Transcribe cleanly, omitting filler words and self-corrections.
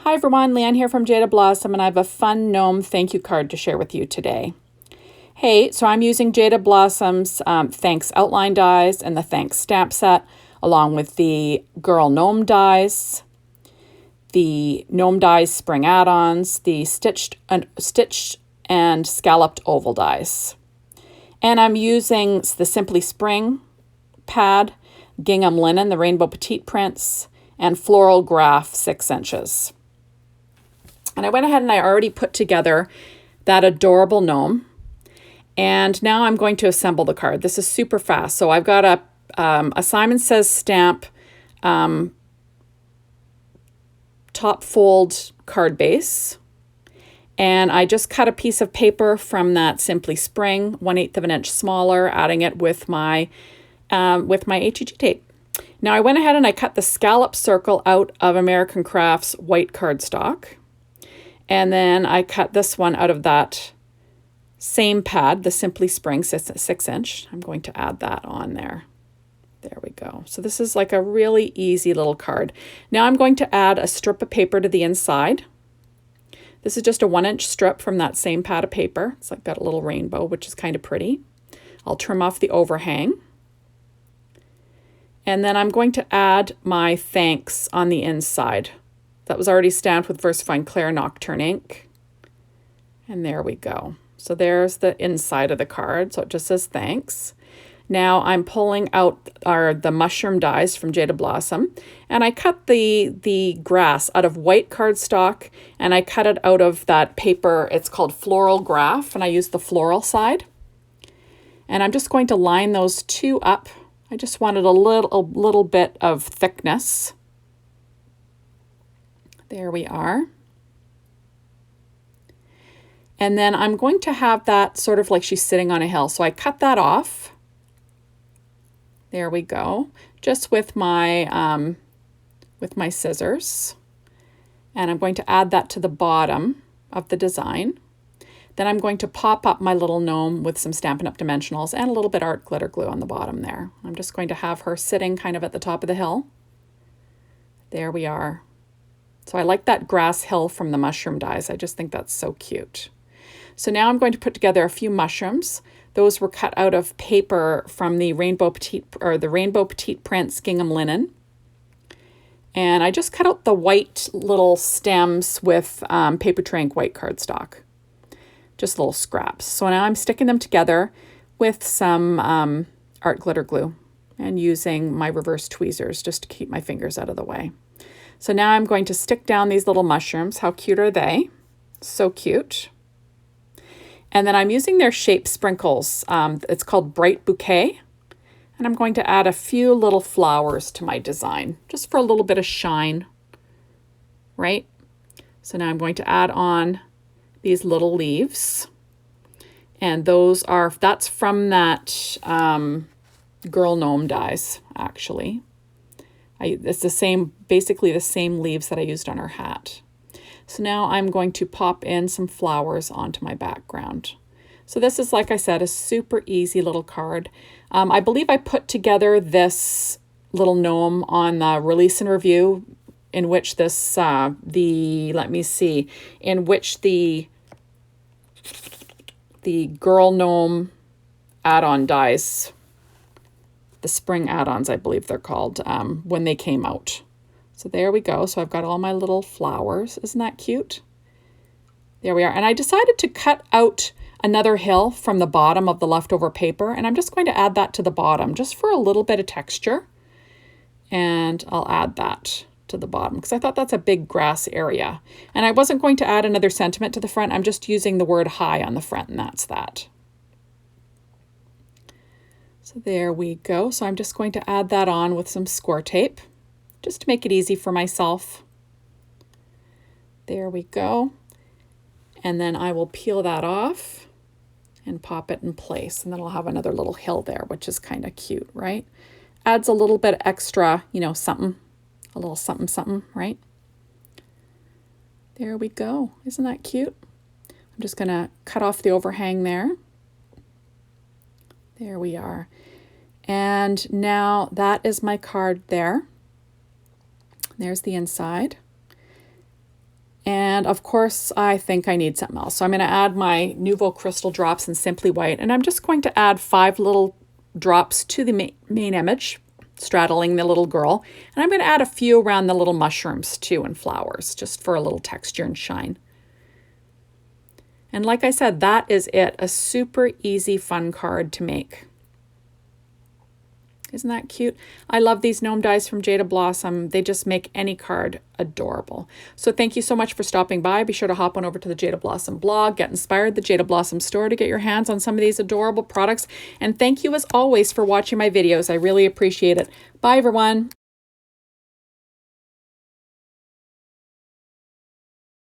Hi everyone, Leanne here from Jaded Blossom, and I have a fun gnome thank you card to share with you today. Hey, so I'm using Jaded Blossom's Thanks Outline dies and the Thanks stamp set, along with the Girl Gnome dies, the Gnome dies spring add-ons, the stitched and Scalloped Oval dies. And I'm using the Simply Spring pad, gingham linen, the Rainbow Petite prints, and floral graph 6 inches. And I went ahead and I already put together that adorable gnome. And now I'm going to assemble the card. This is super fast. So I've got a Simon Says stamp top fold card base. And I just cut a piece of paper from that Simply Spring, 1/8 of an inch smaller, adding it with my HG tape. Now I went ahead and I cut the scallop circle out of American Crafts white cardstock. And then I cut this one out of that same pad, the Simply Spring 6 inch. I'm going to add that on there. There we go. So this is like a really easy little card. Now I'm going to add a strip of paper to the inside. This is just a 1-inch strip from that same pad of paper. It's like got a little rainbow, which is kind of pretty. I'll trim off the overhang. And then I'm going to add my thanks on the inside. That was already stamped with VersaFine Claire Nocturne ink. And there we go. So there's the inside of the card. So it just says thanks. Now I'm pulling out the mushroom dies from Jaded Blossom. And I cut the grass out of white cardstock. And I cut it out of that paper. It's called Floral Graph. And I used the floral side. And I'm just going to line those two up. I just wanted a little bit of thickness. There we are. And then I'm going to have that sort of like she's sitting on a hill. So I cut that off. There we go. Just with my scissors. And I'm going to add that to the bottom of the design. Then I'm going to pop up my little gnome with some Stampin' Up! Dimensionals and a little bit art glitter glue on the bottom there. I'm just going to have her sitting kind of at the top of the hill. There we are. So I like that grass hill from the mushroom dies. I just think that's so cute. So now I'm going to put together a few mushrooms. Those were cut out of paper from the Rainbow Petite Prints gingham linen. And I just cut out the white little stems with paper tray ink white cardstock. Just little scraps. So now I'm sticking them together with some art glitter glue and using my reverse tweezers just to keep my fingers out of the way. So now I'm going to stick down these little mushrooms. How cute are they? So cute. And then I'm using their shape sprinkles. It's called Bright Bouquet. And I'm going to add a few little flowers to my design, just for a little bit of shine, right? So now I'm going to add on these little leaves. And that's from that Girl Gnome dies, actually. It's basically the same leaves that I used on her hat. So now I'm going to pop in some flowers onto my background. So this is, like I said, a super easy little card. I believe I put together this little gnome on the release and review, in which the Girl Gnome add-on dies. The spring add-ons, I believe they're called, when they came out. So there we go. So I've got all my little flowers. Isn't that cute? There we are. And I decided to cut out another hill from the bottom of the leftover paper. And I'm just going to add that to the bottom just for a little bit of texture. And I'll add that to the bottom because I thought that's a big grass area. And I wasn't going to add another sentiment to the front. I'm just using the word hi on the front, and that's that. So there we go. So I'm just going to add that on with some score tape just to make it easy for myself. There we go. And then I will peel that off and pop it in place. And then I'll have another little hill there, which is kind of cute, right? Adds a little bit extra, something, a little something, something, right? There we go. Isn't that cute? I'm just going to cut off the overhang there. There we are. And now that is my card there. There's the inside. And of course, I think I need something else. So I'm going to add my Nouveau Crystal drops in Simply White. And I'm just going to add 5 little drops to the main image, straddling the little girl. And I'm going to add a few around the little mushrooms too and flowers, just for a little texture and shine. And like I said, that is it. A super easy, fun card to make. Isn't that cute? I love these gnome dies from Jaded Blossom. They just make any card adorable. So thank you so much for stopping by. Be sure to hop on over to the Jaded Blossom blog, get inspired, the Jaded Blossom store, to get your hands on some of these adorable products. And thank you as always for watching my videos. I really appreciate it. Bye everyone.